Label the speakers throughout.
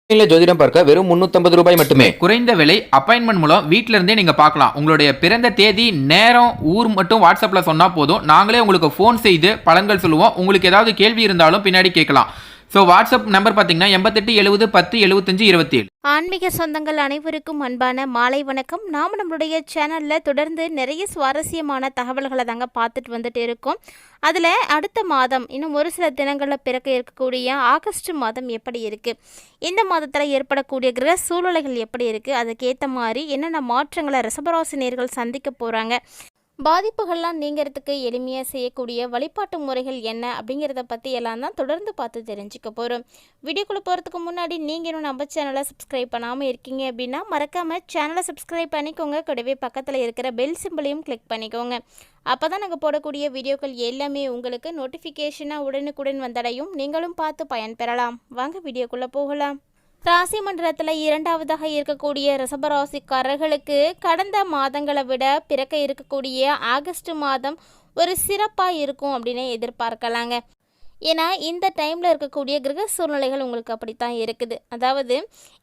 Speaker 1: ஜோதிடம் பார்க்க வெறும் 350 ரூபாய் மட்டுமே.
Speaker 2: குறைந்த விலை அப்பாயின்மெண்ட் மூலம் வீட்டில இருந்தே நீங்க பார்க்கலாம். உங்களுடைய பிறந்த தேதி, நேரம், ஊர் மட்டும் வாட்ஸ்அப்ல சொன்னா போதும். நாங்களே உங்களுக்கு ஃபோன் செய்து பலன்கள் சொல்லுவோம். உங்களுக்கு ஏதாவது கேள்வி இருந்தாலும் பின்னாடி கேட்கலாம். ஸோ வாட்ஸ்அப் நம்பர் பார்த்தீங்கன்னா 88 70 10 75 27.
Speaker 3: ஆன்மீக சொந்தங்கள் அனைவருக்கும் அன்பான மாலை வணக்கம். நாம் நம்மளுடைய சேனலில் தொடர்ந்து நிறைய சுவாரஸ்யமான தகவல்களை தாங்க பார்த்துட்டு வந்துட்டு இருக்கோம். அதில் அடுத்த மாதம் இன்னும் ஒரு சில தினங்களில் பிறக்க இருக்கக்கூடிய ஆகஸ்ட் மாதம் எப்படி இருக்குது, இந்த மாதத்தில் ஏற்படக்கூடிய கிரக சூழ்நிலைகள் எப்படி இருக்குது, அதுக்கேற்ற மாதிரி என்னென்ன மாற்றங்களை ரிஷபராசினியர்கள் சந்திக்க போகிறாங்க, பாதிப்புகள்லாம் நீங்கிறதுக்கு எளிமையாக செய்யக்கூடிய வழிபாட்டு முறைகள் என்ன அப்படிங்கிறத பற்றி எல்லாம் தான் தொடர்ந்து பார்த்து தெரிஞ்சுக்க போகிறோம். வீடியோக்குள்ளே போகிறதுக்கு முன்னாடி நீங்கள் இன்னும் நம்ம சேனலை சப்ஸ்கிரைப் பண்ணாமல் இருக்கீங்க அப்படின்னா மறக்காமல் சேனலை சப்ஸ்கிரைப் பண்ணிக்கோங்க. கூடவே பக்கத்தில் இருக்கிற பெல் சிம்பிளையும் கிளிக் பண்ணிக்கோங்க. அப்போ தான் நாங்கள் போடக்கூடிய வீடியோக்கள் எல்லாமே உங்களுக்கு நோட்டிஃபிகேஷனாக உடனுக்குடன் வந்தடையும். நீங்களும் பார்த்து பயன்பெறலாம். வாங்க வீடியோக்குள்ளே போகலாம். ராசி மண்டலத்தில் இரண்டாவதாக இருக்கக்கூடிய ரிஷபராசிக்காரர்களுக்கு கடந்த மாதங்களை விட பிறக்க இருக்கக்கூடிய ஆகஸ்ட் மாதம் ஒரு சிறப்பாக இருக்கும் அப்படின்னு எதிர்பார்க்கலாங்க. ஏன்னா இந்த டைமில் இருக்கக்கூடிய கிரக சூழ்நிலைகள் உங்களுக்கு அப்படித்தான் இருக்குது. அதாவது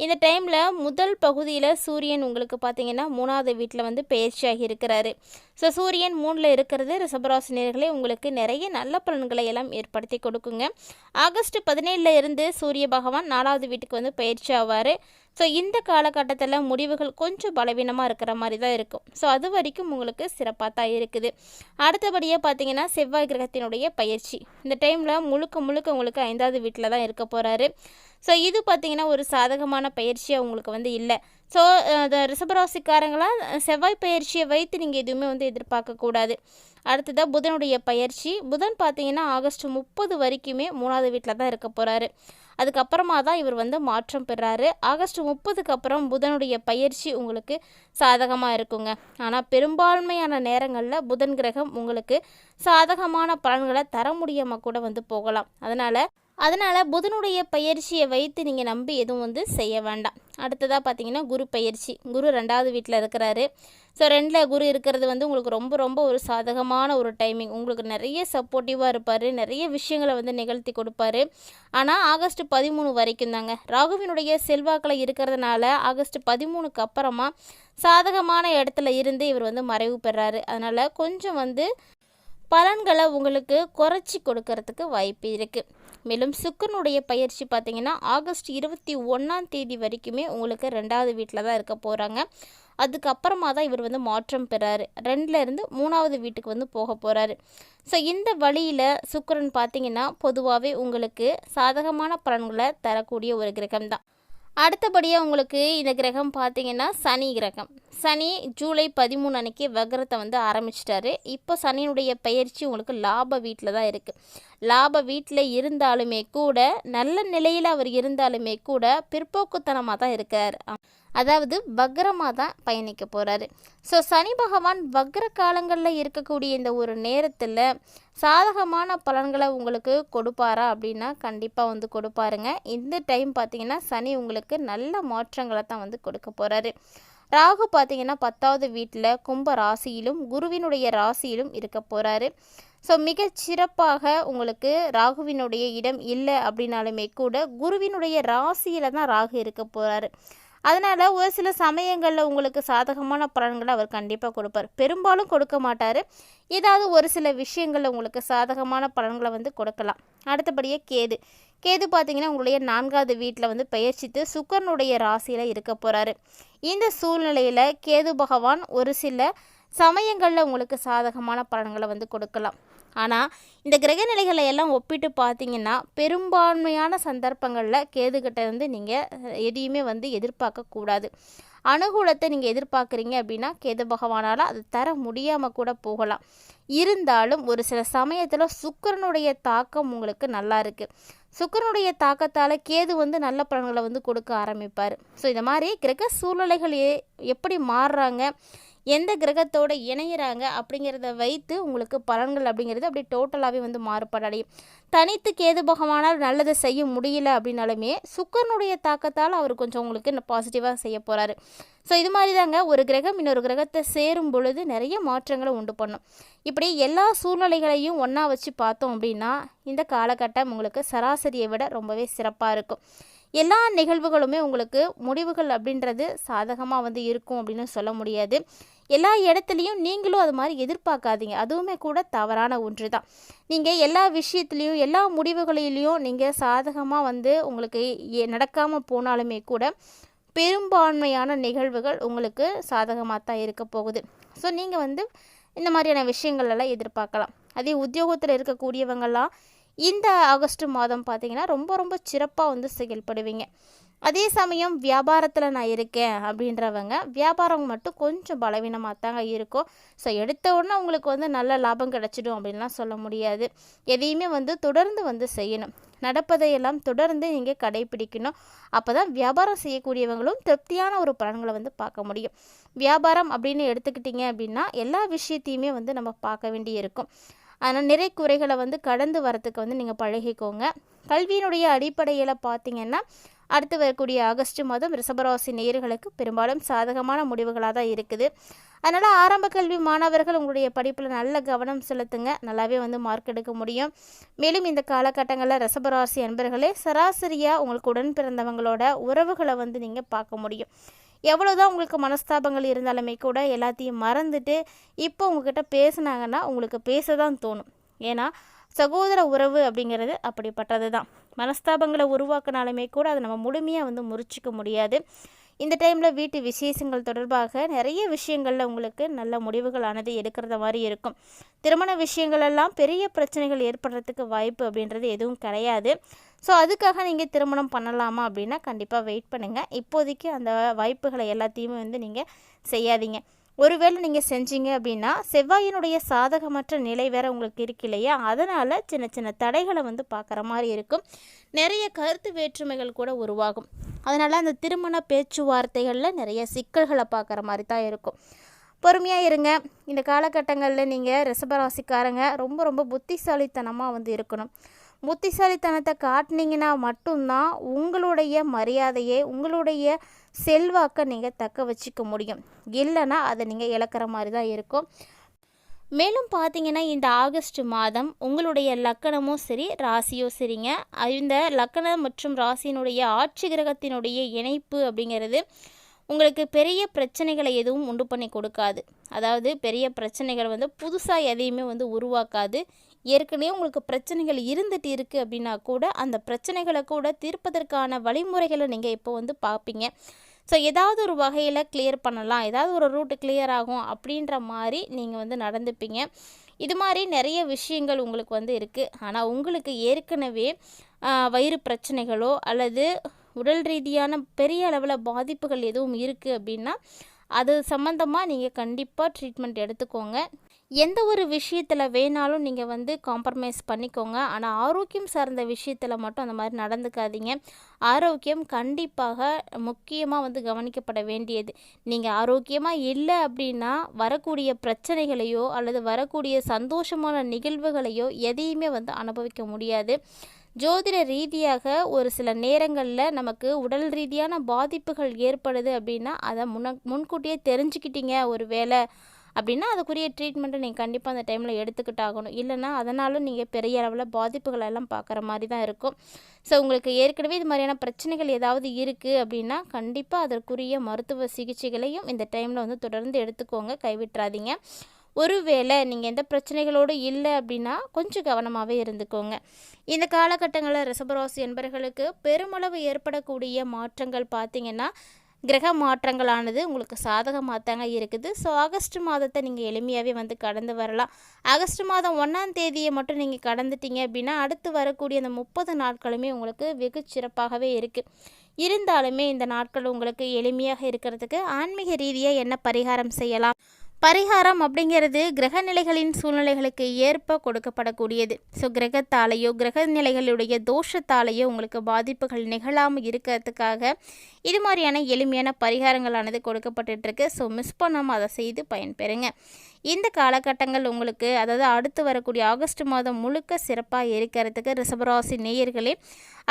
Speaker 3: இந்த டைமில் முதல் பகுதியில் சூரியன் உங்களுக்கு பார்த்தீங்கன்னா 3வது வீட்டில் வந்து பயிற்சியாகி இருக்கிறாரு. ஸோ சூரியன் 3ல் இருக்கிறது ரிஷபராசினியர்களே உங்களுக்கு நிறைய நல்ல பலன்களை எல்லாம் ஏற்படுத்தி கொடுக்குங்க. ஆகஸ்ட் 17 இருந்து சூரிய பகவான் 4வது வீட்டுக்கு வந்து பயிற்சி ஆவார். ஸோ இந்த காலகட்டத்தில் முடிவுகள் கொஞ்சம் பலவீனமாக இருக்கிற மாதிரி தான் இருக்கும். ஸோ அது வரைக்கும் உங்களுக்கு சிறப்பாக தான் இருக்குது. அடுத்தபடியாக பார்த்தீங்கன்னா செவ்வாய் கிரகத்தினுடைய பயிற்சி இந்த டைமில் முழுக்க உங்களுக்கு 5வது வீட்டில் தான் இருக்க போகிறாரு. ஸோ இது பார்த்திங்கன்னா ஒரு சாதகமான பயிற்சியாக உங்களுக்கு வந்து இல்லை. ஸோ ரிஷபராசிக்காரங்களாம் செவ்வாய் பயிற்சியை வைத்து நீங்கள் எதுவுமே வந்து எதிர்பார்க்கக்கூடாது. அடுத்ததாக புதனுடைய பயிற்சி. புதன் பார்த்தீங்கன்னா ஆகஸ்ட் 30 வரைக்குமே 3வது வீட்டில் தான் இருக்க போகிறாரு. அதுக்கப்புறமா தான் இவர் வந்து மாற்றம் பெறாரு. ஆகஸ்ட் 30க்கு அப்புறம் புதனுடைய பயிற்சி உங்களுக்கு சாதகமாக இருக்குங்க. ஆனால் பெரும்பான்மையான நேரங்களில் புதன் கிரகம் உங்களுக்கு சாதகமான பலன்களை தர முடியாமல் கூட வந்து போகலாம். அதனால் புதனுடைய பயிற்சியை வைத்து நீங்கள் நம்பி எதுவும் வந்து செய்ய வேண்டாம். அடுத்ததாக பார்த்தீங்கன்னா குரு பயிற்சி. குரு 2வது வீட்டில் இருக்கிறாரு. ஸோ 2ல் குரு இருக்கிறது வந்து உங்களுக்கு ரொம்ப ஒரு சாதகமான ஒரு டைமிங். உங்களுக்கு நிறைய சப்போர்ட்டிவாக இருப்பார், நிறைய விஷயங்களை வந்து நிகழ்த்தி கொடுப்பாரு. ஆனால் ஆகஸ்ட் 13 வரைக்கும் தாங்க. ராகுவினுடைய செல்வாக்கில் இருக்கிறதுனால ஆகஸ்ட் 13க்கு அப்புறமா சாதகமான இடத்துல இருந்து இவர் வந்து மறைவு பெறாரு. அதனால் கொஞ்சம் வந்து பலன்களை உங்களுக்கு குறைச்சி கொடுக்கறதுக்கு வாய்ப்பு இருக்குது. மேலும் சுக்கிரனுடைய பயிற்சி பார்த்திங்கன்னா ஆகஸ்ட் 21ஆம் தேதி வரைக்குமே உங்களுக்கு 2வது வீட்டில் தான் இருக்க போகிறாங்க. அதுக்கப்புறமா தான் இவர் வந்து மாற்றம் பெறாரு. 2ல் இருந்து 3வது வீட்டுக்கு வந்து போக போகிறாரு. ஸோ இந்த வழியில் சுக்கிரன் பார்த்திங்கன்னா பொதுவாகவே உங்களுக்கு சாதகமான பலன்களை தரக்கூடிய ஒரு கிரகம் தான். அடுத்தபடியாக உங்களுக்கு இந்த கிரகம் பார்த்திங்கன்னா சனி கிரகம். சனி ஜூலை 13 அன்னைக்கு வக்ரத்தை வந்து ஆரம்பிச்சிட்டாரு. இப்போ சனியினுடைய பயிற்சி உங்களுக்கு லாப வீட்டில் தான் இருக்குது. லாப வீட்டில் இருந்தாலுமே கூட, நல்ல நிலையில் அவர் இருந்தாலுமே கூட பிற்போக்குத்தனமாக தான் இருக்கார். அதாவது வக்ரமாக தான் பயணிக்க போகிறாரு. ஸோ சனி பகவான் வக்ர காலங்களில் இருக்கக்கூடிய இந்த ஒரு நேரத்தில் சாதகமான பலன்களை உங்களுக்கு கொடுப்பாரா அப்படின்னா கண்டிப்பாக வந்து கொடுப்பாருங்க. இந்த டைம் பார்த்திங்கன்னா சனி உங்களுக்கு நல்ல மாற்றங்களை தான் வந்து கொடுக்க போகிறாரு. ராகு பார்த்திங்கன்னா 10வது வீட்டில் கும்ப ராசியிலும் குருவினுடைய ராசியிலும் இருக்க போகிறாரு. ஸோ மிகச்சிறப்பாக உங்களுக்கு ராகுவினுடைய இடம் இல்லை அப்படின்னாலுமே கூட குருவினுடைய ராசியில் தான் ராகு இருக்க போகிறாரு. அதனால் ஒரு சில சமயங்களில் உங்களுக்கு சாதகமான பலன்களை அவர் கண்டிப்பாக கொடுப்பார். பெரும்பாலும் கொடுக்க மாட்டார். ஏதாவது ஒரு சில விஷயங்களில் உங்களுக்கு சாதகமான பலன்களை வந்து கொடுக்கலாம். அடுத்தபடியாக கேது பார்த்திங்கன்னா உங்களுடைய 4வது வீட்டில் வந்து பயிற்சித்து சுக்கிரனுடைய ராசியில் இருக்க போகிறாரு. இந்த சூழ்நிலையில் கேது பகவான் ஒரு சில சமயங்களில் உங்களுக்கு சாதகமான பலன்களை வந்து கொடுக்கலாம். ஆனால் இந்த கிரகநிலைகளை எல்லாம் ஒப்பிட்டு பார்த்தீங்கன்னா பெரும்பான்மையான சந்தர்ப்பங்களில் கேதுகிட்ட இருந்து நீங்கள் எதையுமே வந்து எதிர்பார்க்கக்கூடாது. அனுகூலத்தை நீங்கள் எதிர்பார்க்குறீங்க அப்படின்னா கேது பகவானால் அது தர முடியாமல் கூட போகலாம். இருந்தாலும் ஒரு சில சமயத்தில் சுக்கிரனுடைய தாக்கம் உங்களுக்கு நல்லா இருக்குது. சுக்கிரனுடைய தாக்கத்தால் கேது வந்து நல்ல பலன்களை வந்து கொடுக்க ஆரம்பிப்பார். ஸோ இந்த மாதிரி கிரக சூழ்நிலைகள் எப்படி மாறுறாங்க, எந்த கிரகத்தோடு இணையிறாங்க அப்படிங்கிறத வைத்து உங்களுக்கு பலன்கள் அப்படிங்கிறது அப்படி டோட்டலாகவே வந்து மாறுபாடடையும். தனித்து கேது பகவானால் நல்லதை செய்ய முடியல அப்படின்னாலுமே சுக்கிரனுடைய தாக்கத்தால் அவர் கொஞ்சம் உங்களுக்கு பாசிட்டிவாக செய்ய போகிறாரு. ஸோ இது மாதிரி தாங்க ஒரு கிரகம் இன்னொரு கிரகத்தை சேரும் பொழுது நிறைய மாற்றங்களை உண்டு பண்ணும். இப்படி எல்லா சூழ்நிலைகளையும் ஒன்றா வச்சு பார்த்தோம் அப்படின்னா இந்த காலகட்டம் உங்களுக்கு சராசரியை விட ரொம்பவே சிறப்பாக இருக்கும். எல்லா நிகழ்வுகளுமே உங்களுக்கு முடிவுகள் அப்படின்றது சாதகமாக வந்து இருக்கும் அப்படின்னு சொல்ல முடியாது. எல்லா இடத்துலையும் நீங்களும் அது மாதிரி எதிர்பார்க்காதீங்க. அதுவுமே கூட தவறான ஒன்று தான். நீங்கள் எல்லா விஷயத்துலேயும் எல்லா முடிவுகளிலையும் நீங்கள் சாதகமாக வந்து உங்களுக்கு நடக்காமல் போனாலுமே கூட பெரும்பான்மையான நிகழ்வுகள் உங்களுக்கு சாதகமாக தான் இருக்க போகுது. ஸோ நீங்கள் வந்து இந்த மாதிரியான விஷயங்கள் எல்லாம் எதிர்பார்க்கலாம். அதே உத்தியோகத்தில் இருக்கக்கூடியவங்கள்லாம் இந்த ஆகஸ்ட் மாதம் பார்த்திங்கன்னா ரொம்ப ரொம்ப சிறப்பாக வந்து செயல்படுவீங்க. அதே சமயம் வியாபாரத்தில் நான் இருக்கேன் அப்படின்றவங்க வியாபாரம் மட்டும் கொஞ்சம் பலவீனமாக தாங்க இருக்கும். ஸோ எடுத்த உடனே உங்களுக்கு வந்து நல்ல லாபம் கிடச்சிடும் அப்படின்லாம் சொல்ல முடியாது. எதையுமே வந்து தொடர்ந்து வந்து செய்யணும். நடப்பதையெல்லாம் தொடர்ந்து நீங்கள் கடைபிடிக்கணும். அப்போ தான் வியாபாரம் செய்யக்கூடியவங்களும் திருப்தியான ஒரு பலன்களை வந்து பார்க்க முடியும். வியாபாரம் அப்படின்னு எடுத்துக்கிட்டிங்க அப்படின்னா எல்லா விஷயத்தையுமே வந்து நம்ம பார்க்க வேண்டி இருக்கும். அதனால் நிறை குறைகளை வந்து கடந்து வரத்துக்கு வந்து நீங்கள் பழகிக்கோங்க. கல்வியினுடைய அடிப்படையில் பார்த்திங்கன்னா அடுத்து வரக்கூடிய ஆகஸ்ட் மாதம் ரிஷபராசி நேயர்களுக்கு பெரும்பாலும் சாதகமான முடிவுகளாக தான் இருக்குது. அதனால் ஆரம்ப கல்வி மாணவர்கள் உங்களுடைய படிப்பில் நல்ல கவனம் செலுத்துங்க. நல்லாவே வந்து மார்க் எடுக்க முடியும். மேலும் இந்த காலகட்டங்களில் ரிஷபராசி அன்பர்களே சராசரியாக உங்களுக்கு உடன் பிறந்தவங்களோட உறவுகளை வந்து நீங்கள் பார்க்க முடியும். எவ்வளோதான் உங்களுக்கு மனஸ்தாபங்கள் இருந்தாலுமே கூட எல்லாத்தையும் மறந்துட்டு இப்போ உங்ககிட்ட பேசுனாங்கன்னா உங்களுக்கு பேச தான் தோணும். ஏன்னா சகோதர உறவு அப்படிங்கிறது அப்படிப்பட்டது தான். மனஸ்தாபங்களை உருவாக்கினாலுமே கூட அதை நம்ம முழுமையாக வந்து முறிச்சிக்க முடியாது. இந்த டைமில் வீட்டு விசேஷங்கள் தொடர்பாக நிறைய விஷயங்களில் உங்களுக்கு நல்ல முடிவுகளானது எடுக்கிறத மாதிரி இருக்கும். திருமண விஷயங்கள் எல்லாம் பெரிய பிரச்சனைகள் ஏற்படுறதுக்கு வாய்ப்பு அப்படின்றது எதுவும் கிடையாது. ஸோ அதுக்காக நீங்கள் திருமணம் பண்ணலாமா அப்படின்னா கண்டிப்பாக வெயிட் பண்ணுங்கள். இப்போதைக்கு அந்த வாய்ப்புகளை எல்லாத்தையுமே வந்து நீங்கள் செய்யாதீங்க. ஒருவேளை நீங்கள் செஞ்சீங்க அப்படின்னா செவ்வாயினுடைய சாதகமற்ற நிலை வேறு உங்களுக்கு இருக்கு இல்லையா, அதனால் சின்ன சின்ன தடைகளை வந்து பார்க்குற மாதிரி இருக்கும். நிறைய கருத்து வேற்றுமைகள் கூட உருவாகும். அதனால் அந்த திருமண பேச்சுவார்த்தைகளில் நிறைய சிக்கல்களை பார்க்குற மாதிரி தான் இருக்கும். பொறுமையாக இருங்க. இந்த காலகட்டங்களில் நீங்கள் ரிஷபராசிக்காரங்க ரொம்ப ரொம்ப புத்திசாலித்தனமாக வந்து இருக்கணும். புத்திசாலித்தனத்தை காட்டினீங்கன்னா மட்டும்தான் உங்களுடைய மரியாதையை உங்களுடைய செல்வாக்கை நீங்கள் தக்க வச்சுக்க முடியும். இல்லைன்னா அதை நீங்கள் இழக்கிற மாதிரி தான் இருக்கும். மேலும் பார்த்தீங்கன்னா இந்த ஆகஸ்ட் மாதம் உங்களுடைய லக்கணமும் சரி ராசியும் சரிங்க, இந்த லக்கணம் மற்றும் ராசியினுடைய ஆட்சி கிரகத்தினுடைய இணைப்பு அப்படிங்கிறது உங்களுக்கு பெரிய பிரச்சனைகளை எதுவும் உண்டு பண்ணி கொடுக்காது. அதாவது பெரிய பிரச்சனைகள் வந்து புதுசாக எதையுமே வந்து உருவாக்காது. ஏற்கனவே உங்களுக்கு பிரச்சனைகள் இருந்துட்டு இருக்குது அப்படின்னா கூட அந்த பிரச்சனைகளை கூட தீர்ப்பதற்கான வழிமுறைகளை நீங்கள் இப்போ வந்து பார்ப்பீங்க. ஸோ ஏதாவது ஒரு வகையில் கிளியர் பண்ணலாம், ஏதாவது ஒரு ரூட்டு கிளியர் ஆகும் அப்படின்ற மாதிரி நீங்கள் வந்து நடந்துப்பீங்க. இது மாதிரி நிறைய விஷயங்கள் உங்களுக்கு வந்து இருக்குது. ஆனால் உங்களுக்கு ஏற்கனவே வயிறு பிரச்சனைகளோ அல்லது உடல் ரீதியான பெரிய அளவில் பாதிப்புகள் எதுவும் இருக்குது அப்படின்னா அது சம்மந்தமாக நீங்கள் கண்டிப்பாக ட்ரீட்மெண்ட் எடுத்துக்கோங்க. எந்த ஒரு விஷயத்தில் வேணாலும் நீங்கள் வந்து காம்ப்ரமைஸ் பண்ணிக்கோங்க. ஆனால் ஆரோக்கியம் சார்ந்த விஷயத்தில் மட்டும் அந்த மாதிரி நடந்துக்காதீங்க. ஆரோக்கியம் கண்டிப்பாக முக்கியமாக வந்து கவனிக்கப்பட வேண்டியது. நீங்கள் ஆரோக்கியமாக இல்லை அப்படின்னா வரக்கூடிய பிரச்சனைகளையோ அல்லது வரக்கூடிய சந்தோஷமான நிகழ்வுகளையோ எதையுமே வந்து அனுபவிக்க முடியாது. ஜோதிட ரீதியாக ஒரு சில நேரங்களில் நமக்கு உடல் ரீதியான பாதிப்புகள் ஏற்படுது அப்படின்னா அதை முன்கூட்டியே தெரிஞ்சுக்கிட்டீங்க ஒரு வேளை அப்படின்னா அதுக்குரிய ட்ரீட்மெண்ட்டை நீங்கள் கண்டிப்பாக அந்த டைமில் எடுத்துக்கிட்டாகணும். இல்லைன்னா அதனாலும் நீங்கள் பெரிய அளவில் பாதிப்புகள் எல்லாம் பார்க்குற மாதிரி தான் இருக்கும். ஸோ உங்களுக்கு ஏற்கனவே இது மாதிரியான பிரச்சனைகள் ஏதாவது இருக்குது அப்படின்னா கண்டிப்பாக அதற்குரிய மருத்துவ சிகிச்சைகளையும் இந்த டைமில் வந்து தொடர்ந்து எடுத்துக்கோங்க, கைவிட்டுறாதீங்க. ஒருவேளை நீங்கள் எந்த பிரச்சனைகளோடு இல்லை அப்படின்னா கொஞ்சம் கவனமாகவே இருந்துக்கோங்க. இந்த காலகட்டங்களில் ரிஷபராசி என்பவர்களுக்கு பெருமளவு ஏற்படக்கூடிய மாற்றங்கள் பார்த்திங்கன்னா கிரக மாற்றங்களானது உங்களுக்கு சாதகமாக தாங்க இருக்குது. ஸோ ஆகஸ்ட் மாதத்தை நீங்கள் எளிமையாகவே வந்து கடந்து வரலாம். ஆகஸ்ட் மாதம் 1ஆம் தேதியை மட்டும் நீங்கள் கடந்துட்டீங்க அப்படின்னா அடுத்து வரக்கூடிய அந்த 30 நாட்களுமே உங்களுக்கு வெகு சிறப்பாகவே இருக்குது. இருந்தாலுமே இந்த நாட்கள் உங்களுக்கு எளிமையாக இருக்கிறதுக்கு ஆன்மீக ரீதியாக என்ன பரிகாரம் செய்யலாம்? பரிகாரம் அப்படிங்கிறது கிரகநிலைகளின் சூழ்நிலைகளுக்கு ஏற்ப கொடுக்கப்படக்கூடியது. ஸோ கிரகத்தாலேயோ கிரகநிலைகளுடைய தோஷத்தாலேயோ உங்களுக்கு பாதிப்புகள் நிகழாமல் இருக்கிறதுக்காக இது மாதிரியான எளிமையான பரிகாரங்களானது கொடுக்கப்பட்டுருக்கு. ஸோ மிஸ் பண்ணாமல் அதை செய்து பயன்பெறுங்க. இந்த காலகட்டங்கள் உங்களுக்கு அதாவது அடுத்து வரக்கூடிய ஆகஸ்ட் மாதம் முழுக்க சிறப்பாக இருக்கிறதுக்கு ரிஷபராசி நேயர்களே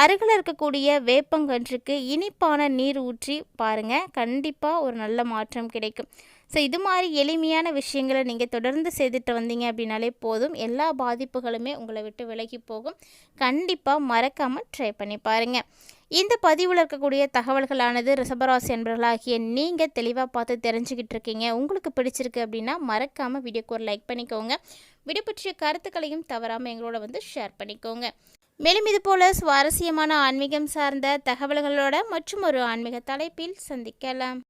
Speaker 3: அருகில் இருக்கக்கூடிய வேப்பங்கன்றுக்கு இனிப்பான நீர் ஊற்றி பாருங்கள், கண்டிப்பாக ஒரு நல்ல மாற்றம் கிடைக்கும். ஸோ இது மாதிரி எளிமையான விஷயங்களை நீங்கள் தொடர்ந்து செய்துட்டு வந்தீங்க அப்படின்னாலே போதும், எல்லா பாதிப்புகளுமே உங்களை விட்டு விலகி போகும். கண்டிப்பாக மறக்காமல் ட்ரை பண்ணி பாருங்கள். இந்த பதிவில் இருக்கக்கூடிய தகவல்களானது ரிஷபராசி என்பவர்களாகிய நீங்கள் தெளிவாக பார்த்து தெரிஞ்சுக்கிட்டு இருக்கீங்க. உங்களுக்கு பிடிச்சிருக்கு அப்படின்னா மறக்காமல் வீடியோக்கு ஒரு லைக் பண்ணிக்கோங்க. வீடியோ பற்றிய கருத்துக்களையும் தவறாமல் எங்களோட ஷேர் பண்ணிக்கோங்க. மேலும் இது போல் சுவாரஸ்யமான ஆன்மீகம் சார்ந்த தகவல்களோட மற்றும் ஒரு ஆன்மீக தலைப்பில் சந்திக்கலாம்.